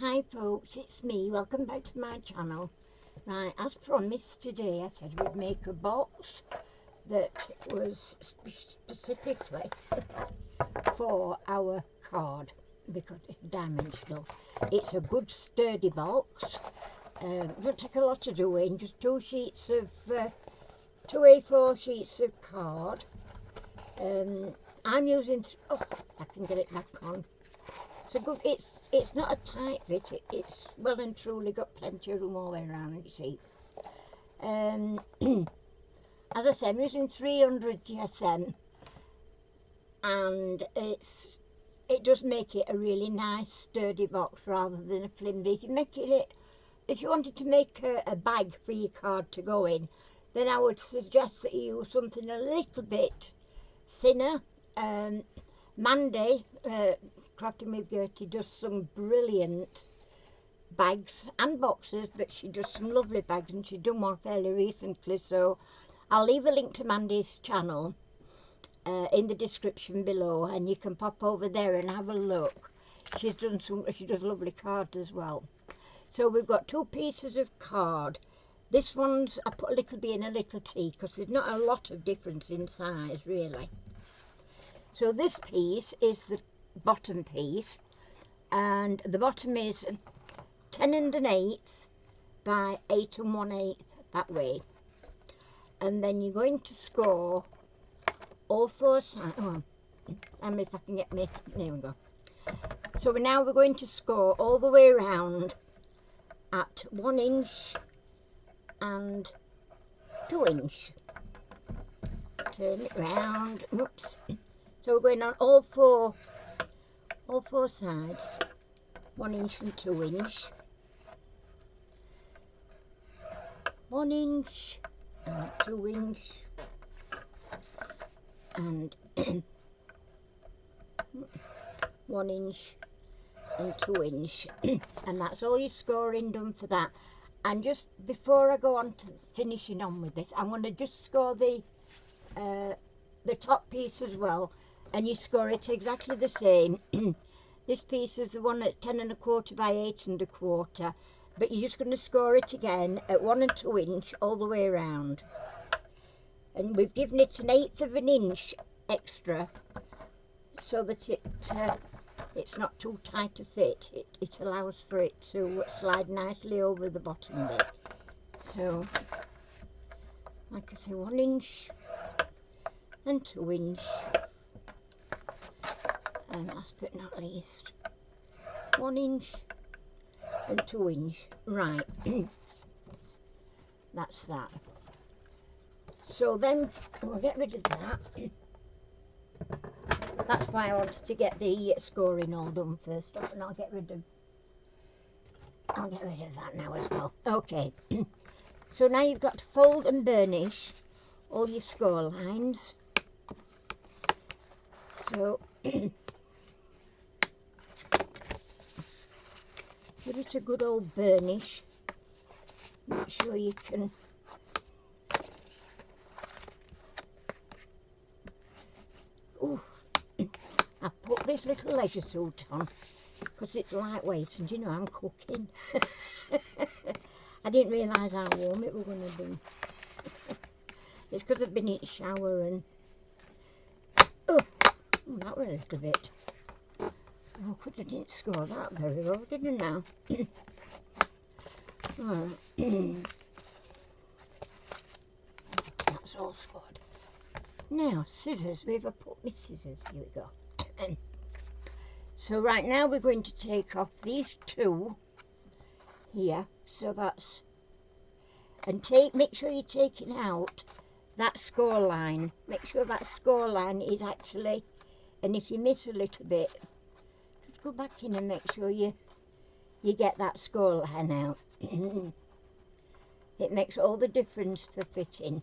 Hi folks, it's me. Welcome back to my channel. Right, as promised today I said we'd make a box that was specifically for our card because it's dimensional. It's a good sturdy box. It doesn't take a lot to do in, just two A4 sheets of card. I'm using, I can get it back on. It's not a tight fit, it's well and truly got plenty of room all the way around, you see. As I said, I'm using 300 GSM, and it does make it a really nice sturdy box rather than a flimsy. If you wanted to make a bag for your card to go in, then I would suggest that you use something a little bit thinner. Mandy, Crafting with Gertie, does some brilliant bags and boxes, but she does some lovely bags, and she's done one fairly recently, so I'll leave a link to Mandy's channel in the description below, and you can pop over there and have a look. She does lovely cards as well. So we've got two pieces of card. This one's, I put a little bit in a little T because there's not a lot of difference in size really. So this piece is the bottom piece, and the bottom is 10 1/8 by 8 1/8 that way, and then you're going to score all four sides. And if I can get me, there we go. So now we're going to score all the way around at 1 inch and 2 inch. Turn it round. Oops. So we're going on all four sides, 1 inch and 2 inch, 1 inch and 2 inch, and 1 inch and 2 inch, and that's all your scoring done for that. And just before I go on to finishing on with this, I'm going to just score the top piece as well, and you score it exactly the same. This piece is the one that's 10 1/4 by 8 1/4, but you're just going to score it again at 1 and 2 inch all the way around. And we've given it 1/8 of an inch extra so that it's not too tight to fit. It allows for it to slide nicely over the bottom bit. So, like I say, 1 inch and 2 inch. And last but not least, 1 inch and 2 inch. Right, that's that. So then we'll get rid of that. That's why I wanted to get the scoring all done first off, and I'll get rid of that now as well. Okay. So now you've got to fold and burnish all your score lines. So give it a good old burnish. Make sure you can I put this little leisure suit on because it's lightweight, and you know I'm cooking. I didn't realise how warm it was going to be. It's because I've been in the shower and that was a little bit. Oh, I didn't score that very well, didn't I? Alright. That's all scored. Now, scissors. Where have I put my scissors? Here we go. So right now we're going to take off these two here. So that's, and make sure you're taking out that score line. Make sure that score line is actually, and if you miss a little bit, just go back in and make sure you get that score line out. It makes all the difference for fitting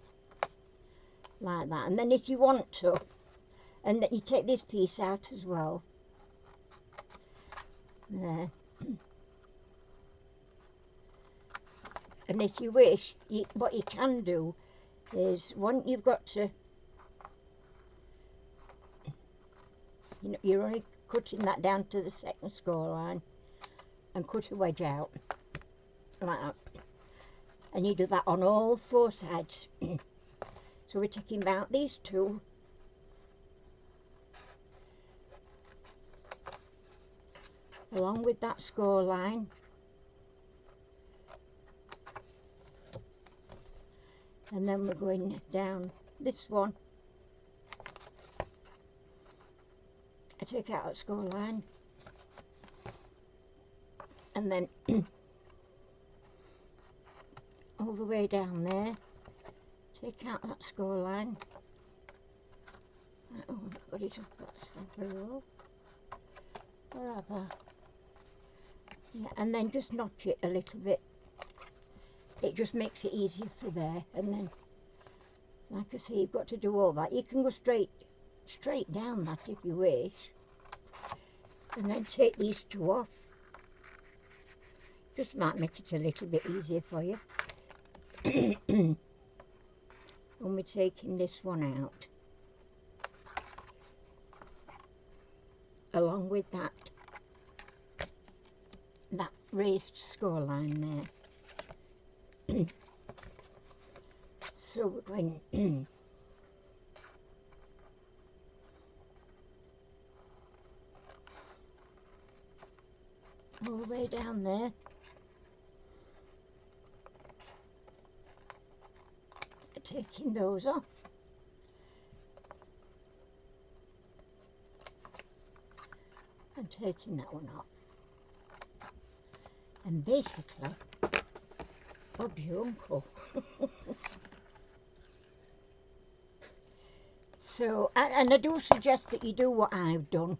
like that. And then if you want to, and that you take this piece out as well. There. And if you wish, what you can do is, once you've got to, you're only cutting that down to the second score line. and cut a wedge out like that, and you do that on all four sides. So we're taking out these two, along with that score line, and then we're going down this one. I take out that score line, and then all the way down there, take out that score line. Oh, I've got it up that side row. Wherever. Yeah, and then just notch it a little bit. It just makes it easier for there. And then, like I say, you've got to do all that. You can go straight down that if you wish, and then take these two off. Just might make it a little bit easier for you. And we're taking this one out, along with that raised score line there. So we're going all the way down there. Taking those off. And taking that one off. And basically, Bob's your uncle. So, and I do suggest that you do what I've done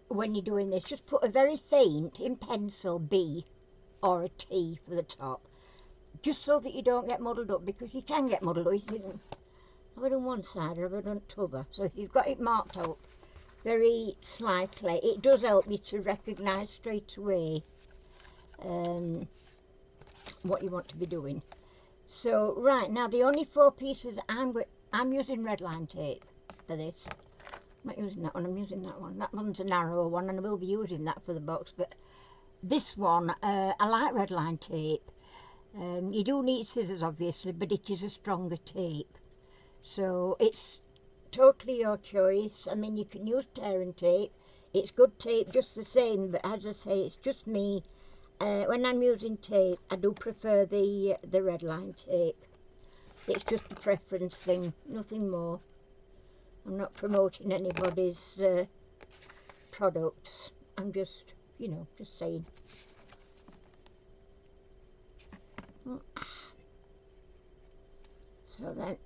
when you're doing this. Just put a very faint, in pencil, B or a T for the top. Just so that you don't get muddled up, because you can get muddled up if you don't have it on one side or have it on t'other. So if you've got it marked out very slightly, it does help you to recognise straight away what you want to be doing. So right now, the only four pieces I'm using red line tape for this. I'm not using that one, I'm using that one. That one's a narrower one, and I will be using that for the box, but this one, I like red line tape. You do need scissors obviously, but it is a stronger tape, so it's totally your choice. I mean, you can use tear and tape, it's good tape just the same, but as I say, it's just me. When I'm using tape, I do prefer the red line tape. It's just a preference thing, nothing more. I'm not promoting anybody's products, I'm just, you know, just saying. So then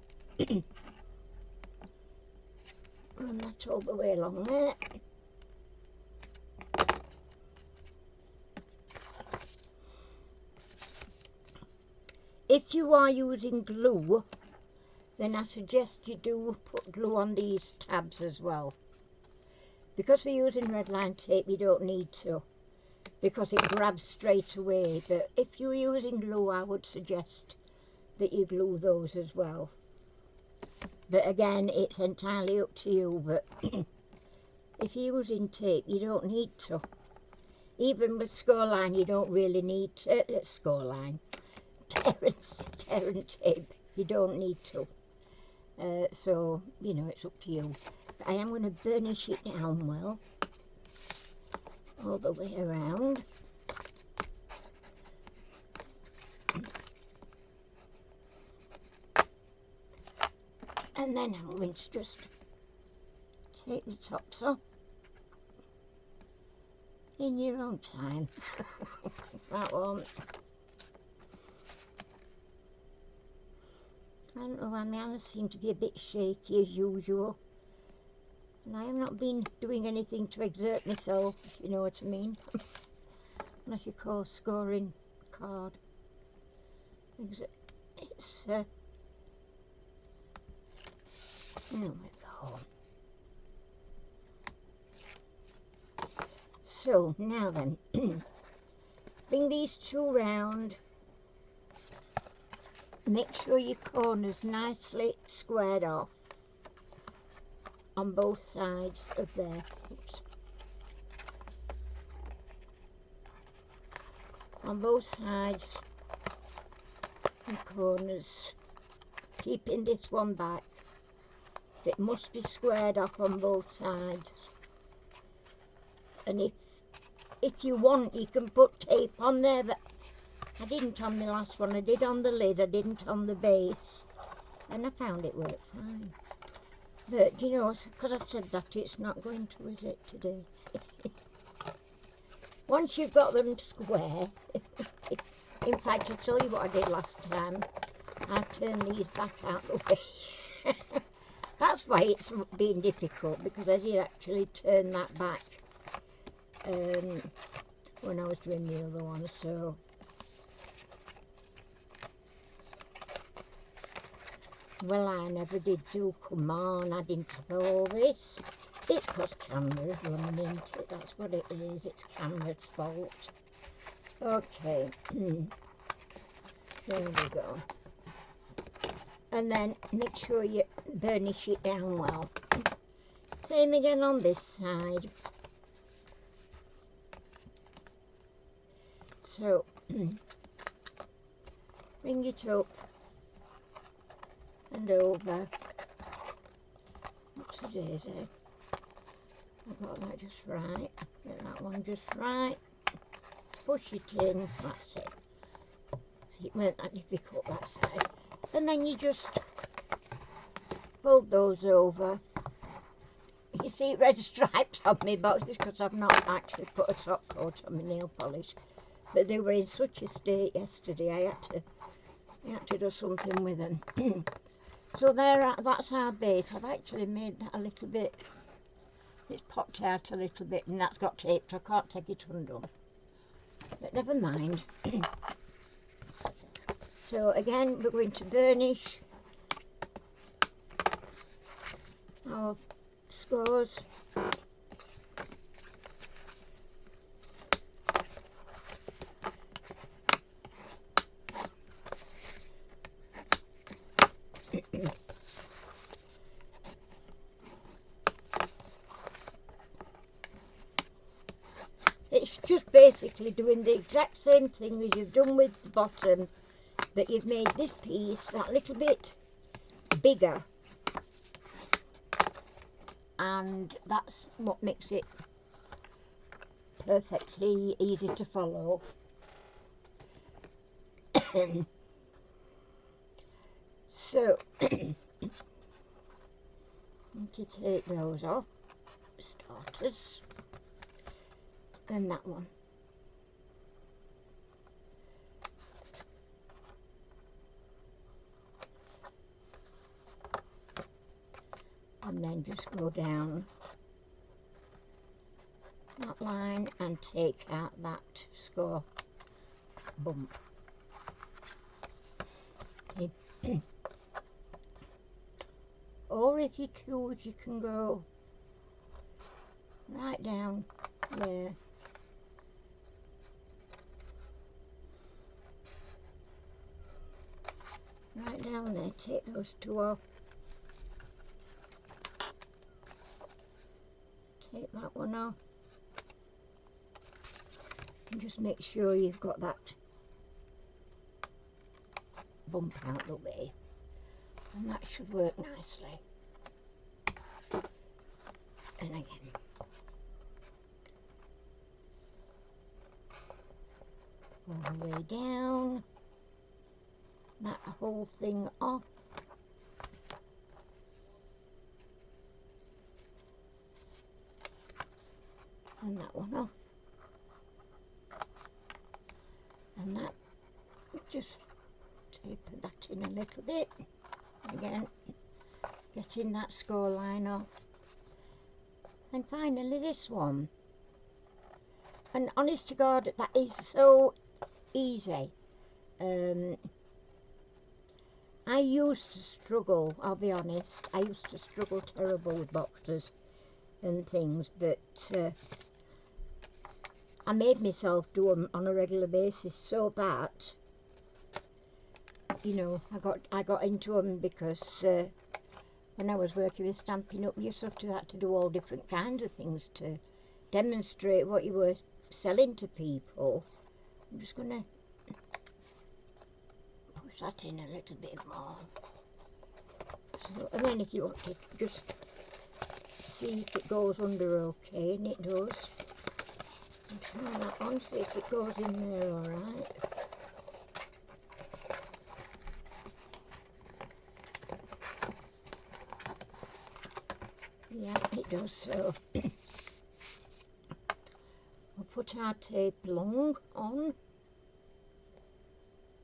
run that all the way along there. If you are using glue, then I suggest you do put glue on these tabs as well. Because we're using red line tape, you don't need to, because it grabs straight away. But if you're using glue, I would suggest that you glue those as well. But again, it's entirely up to you. But if you're using tape, you don't need to. Even with score line, you don't really need score line. Tear and tape, you don't need to. So, you know, it's up to you. I am going to burnish it down well, all the way around. And then I'm going to just take the tops off in your own time. That one. I don't know why my hands seem to be a bit shaky as usual. And I have not been doing anything to exert myself, if you know what I mean. Unless you call scoring card. It's there we go. So now then, bring these two round. Make sure your corners nicely squared off on both sides of there. Oops. on both sides and corners, keeping this one back. It must be squared off on both sides. And if you want, you can put tape on there, but I didn't on the last one. I did on the lid, I didn't on the base, and I found it worked fine. But you know, because I've said that, it's not going to, is it, today? Once you've got them square, in fact, I'll tell you what I did last time. I turned these back out the way. That's why it's been difficult, because I did actually turn that back when I was doing the other one. So well, I never did do, come on, I didn't have all this. It's because camera's running into it, that's what it is, it's camera's fault. Okay, there we go. And then make sure you burnish it down well. Same again on this side. So, bring it up and over. What's the daisy? I got that just right. Get that one just right. Push it in. That's it. See, it weren't that difficult that side. And then you just fold those over. You see red stripes on my boxes because I've not actually put a top coat on my nail polish. But they were in such a state yesterday, I had to do something with them. So that's our base. I've actually made that a little bit, it's popped out a little bit, and that's got tape, so I can't take it undone. But never mind. So again, we're going to burnish our scores. It's just basically doing the exact same thing as you've done with the bottom, but you've made this piece that little bit bigger, and that's what makes it perfectly easy to follow. So, to take those off, starters, and that one. And then just go down that line and take out that score bump. Okay. Or if you choose, you can go right down there. Right down there, take those two off. Take that one off. And just make sure you've got that bump out the way. And that should work nicely. And again. All the way down. That whole thing off. And that one off. And that, just taper that in a little bit. Again, getting that score line off. And finally this one. And honest to God, that is so easy. I used to struggle, I'll be honest, I used to struggle terrible with boxes and things, but I made myself do them on a regular basis so that, you know, I got into them because when I was working with Stampin' Up, you sort of had to do all different kinds of things to demonstrate what you were selling to people. I'm just going to push that in a little bit more. So, and then if you want to just see if it goes under okay, and it does. And try that on, see if it goes in there alright. Yeah, it does. So we'll put our tape long on.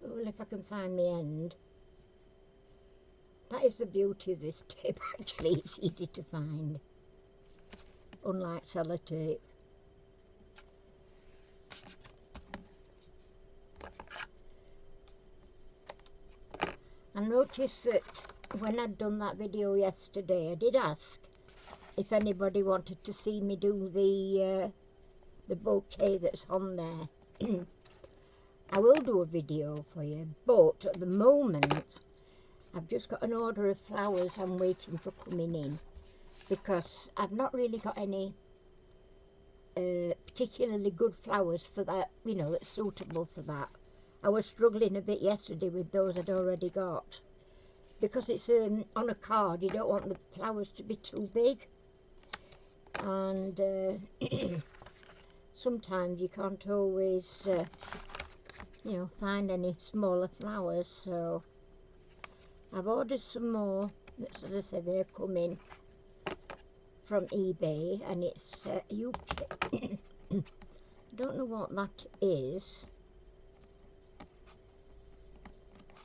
Well, if I can find the end. That is the beauty of this tape, actually. It's easy to find, unlike sellotape. I noticed that when I'd done that video yesterday, I did ask if anybody wanted to see me do the bouquet that's on there. I will do a video for you, but at the moment I've just got an order of flowers I'm waiting for coming in, because I've not really got any particularly good flowers for that, you know, that's suitable for that. I was struggling a bit yesterday with those I'd already got, because it's on a card. You don't want the flowers to be too big, and sometimes you can't always you know, find any smaller flowers. So I've ordered some more. As I said, they're coming from eBay, and it's UK. I don't know what that is.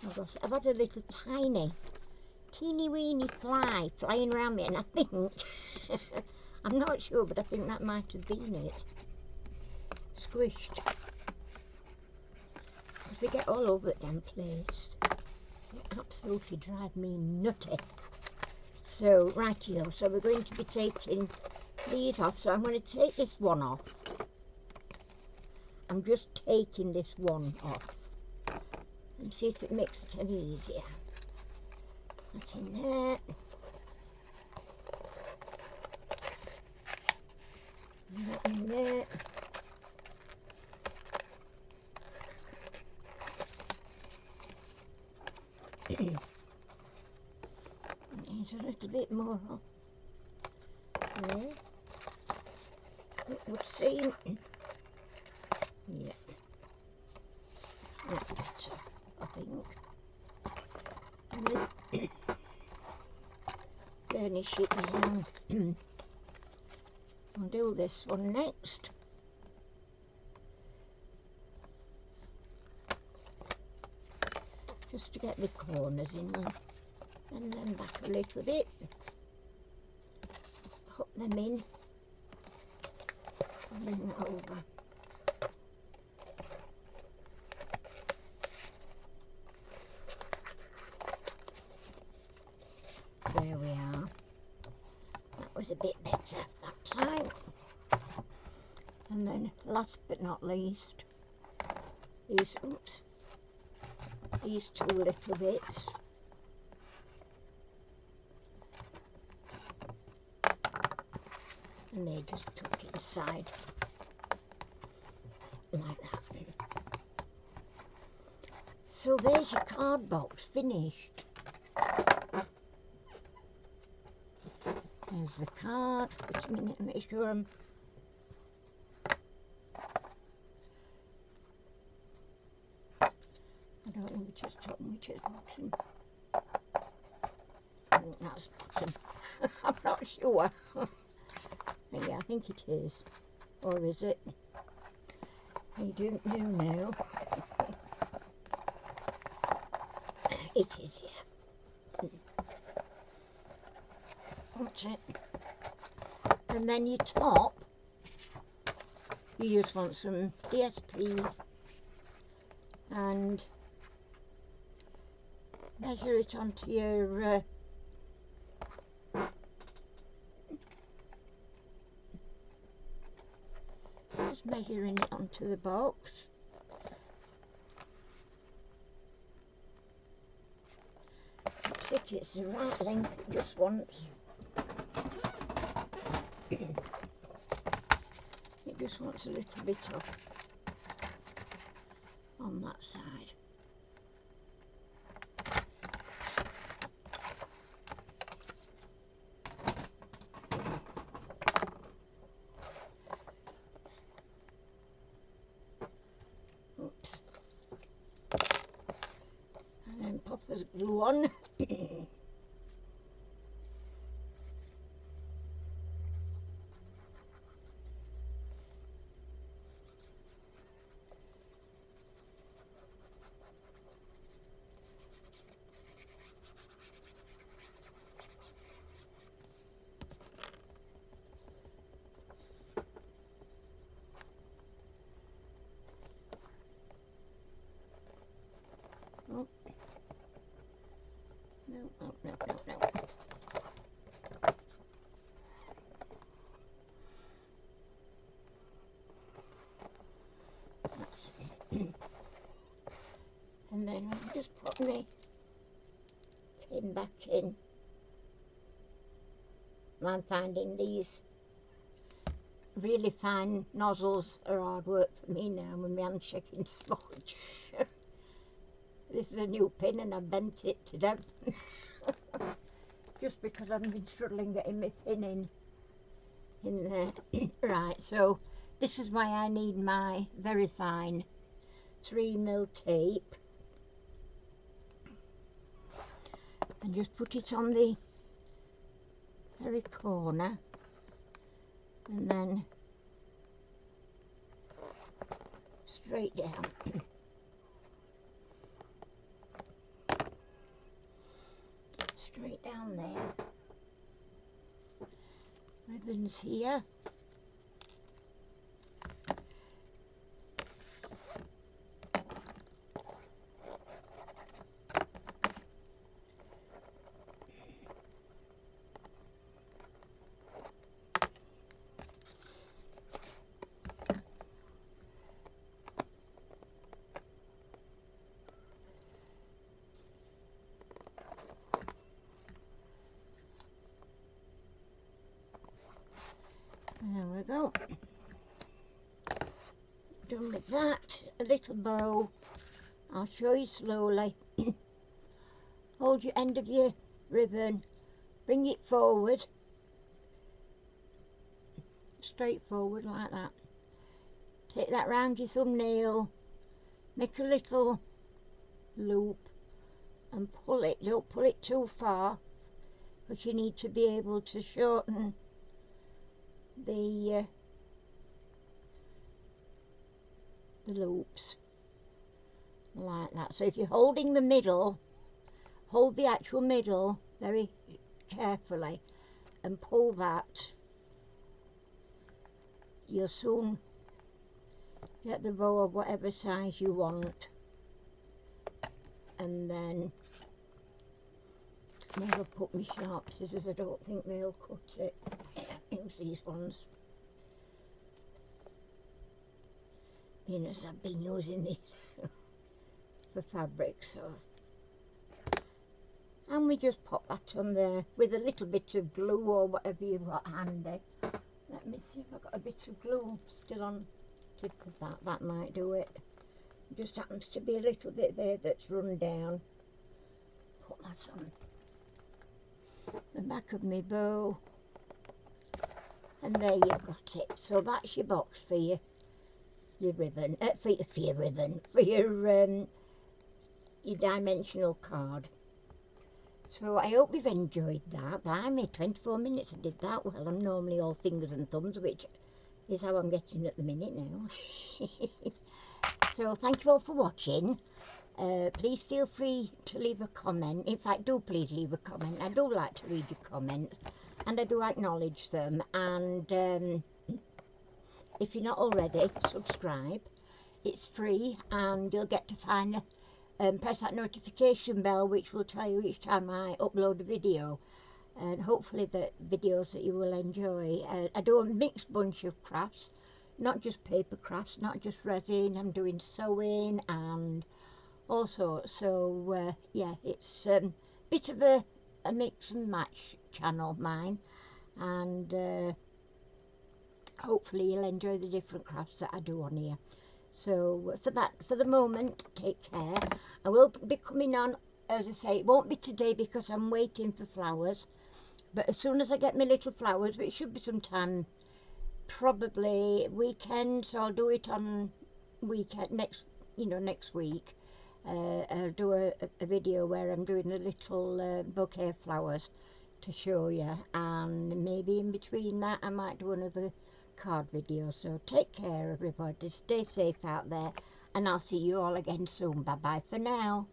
I've had a little teeny weeny fly flying around me, and I think I'm not sure, but I think that might have been it. Squished. Because they get all over the damn place. They absolutely drive me nutty. So, rightio, so we're going to be taking these off. So I'm going to take this one off. I'm just taking this one off. And see if it makes it any easier. That's in there. And that in there. There's a little bit more of there. It would seem. Yeah. That's better, I think. And then burnish it down. I'll do this one next. Just to get the corners in them, and then back a little bit. Put them in. Bring that over. There we are. That was a bit better that time. And then last but not least, these two little bits. And they just tuck inside like that. So there's your card box finished. There's the card. Wait a minute, make sure I'm... I don't know which is top and which is bottom. I think that's bottom. I'm not sure. Yeah, I think it is. Or is it? I don't know now. It is, yeah. That's it. And then your top, you just want some DSP and measure it onto your just measuring it onto the box. That's it, it's the right length just once. It just wants a little bit of on that side. Oops. And then Papa's glue on. Oh. No. And then I'll just put my pin back in. I'm finding these really fine nozzles are hard work for me now with my hand shaking so much. This is a new pin and I bent it to death. Just because I've been struggling getting my pin in there. Right, so this is why I need my very fine 3mm tape. And just put it on the very corner. And then straight down. Straight down there. Ribbons here. There we go. Done with that. A little bow. I'll show you slowly. Hold your end of your ribbon. Bring it forward. Straight forward like that. Take that round your thumbnail. Make a little loop and pull it. Don't pull it too far, because you need to be able to shorten the loops like that. So if you're holding the middle, hold the actual middle very carefully and pull that. You'll soon get the bow of whatever size you want. And then never put my sharp scissors, I don't think they'll cut it. Use these ones. You know, I've been using these for fabric, so. And we just pop that on there with a little bit of glue or whatever you've got handy. Let me see if I've got a bit of glue still on tip of that. That might do it. Just happens to be a little bit there that's run down. Put that on the back of my bow. And there you've got it. So that's your box for your ribbon, for your dimensional card. So I hope you've enjoyed that. Blimey, 24 minutes I did that. Well, I'm normally all fingers and thumbs, which is how I'm getting at the minute now. So thank you all for watching. Please feel free to leave a comment. In fact, do please leave a comment. I do like to read your comments and I do acknowledge them. And if you're not already, subscribe. It's free and you'll get to find press that notification bell, which will tell you each time I upload a video, and hopefully the videos that you will enjoy. I do a mixed bunch of crafts, not just paper crafts, not just resin. I'm doing sewing and all sorts. So yeah, it's a bit of a mix and match channel, mine, and hopefully you'll enjoy the different crafts that I do on here. So for the moment, take care. I will be coming on, as I say, it won't be today because I'm waiting for flowers. But as soon as I get my little flowers, which should be sometime, probably weekend, so I'll do it on weekend next week. I'll do a video where I'm doing a little bouquet of flowers to show you, and maybe in between that I might do another card video. So take care everybody, stay safe out there, and I'll see you all again soon. Bye bye for now.